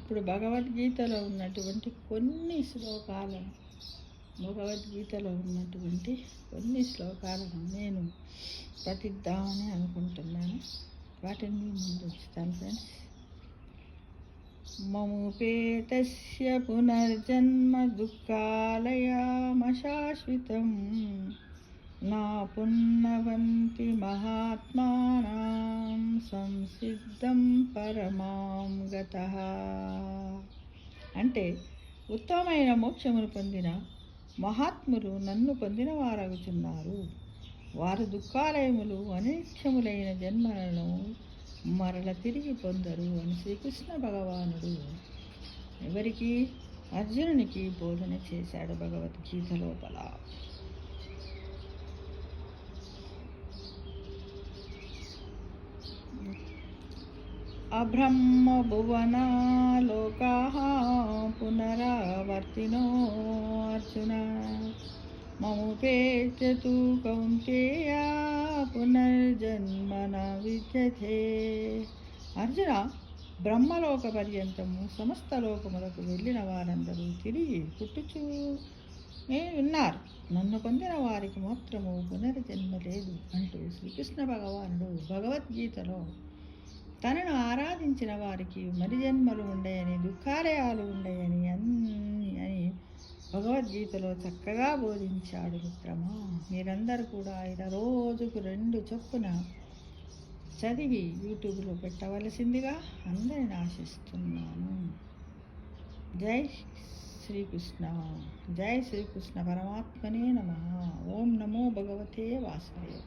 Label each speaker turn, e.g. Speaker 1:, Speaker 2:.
Speaker 1: ఇప్పుడు భగవద్గీతలో ఉన్నటువంటి కొన్ని శ్లోకాలను నేను పఠిద్దామని అనుకుంటున్నాను. వాటిని మీ ముందు ఉంచుతాను ఫ్రెండ్స్. మముపేతస్య పునర్జన్మ దుఃఖాలయామశాశ్వితం నా పున్నవంతి మహాత్మానాం సంసిద్ధం పరమాం గతః. అంటే ఉత్తమమైన మోక్షమును పొందిన మహాత్ములు నన్ను పొందిన వారగుచున్నారు. వారు దుఃఖాలయములు అనిత్యములైన జన్మలను మరల తిరిగి పొందరు అని శ్రీకృష్ణ భగవానుడు ఎవరికి? అర్జునునికి బోధన చేశాడు భగవద్గీత లోపల. అబ్రహ్మ భువనా లోకాః పునరావర్తినో అర్జున మముపేత్య తు కౌంతేయ పునర్జన్మ న విద్యతే. అర్జున, బ్రహ్మలోక పర్యంతము సమస్త లోకములకు వెళ్ళిన వారందరూ తిరిగి పుట్టుచూనే ఉన్నారు. నన్ను పొందిన వారికి మాత్రము పునర్జన్మ లేదు అంటూ శ్రీకృష్ణ భగవానుడు భగవద్గీతలో తనను ఆరాధించిన వారికి మరి జన్మలు ఉండయని, దుఃఖాలయాలు ఉండయని అని భగవద్గీతలో చక్కగా బోధించాడు. మిత్రమా, మీరందరూ కూడా ఇలా రోజుకు 2 చొప్పున చదివి యూట్యూబ్లో పెట్టవలసిందిగా అందరిని ఆశిస్తున్నాను. జై శ్రీకృష్ణ, జై శ్రీకృష్ణ పరమాత్మనే నమః. ఓం నమో భగవతే వాసుదేవ.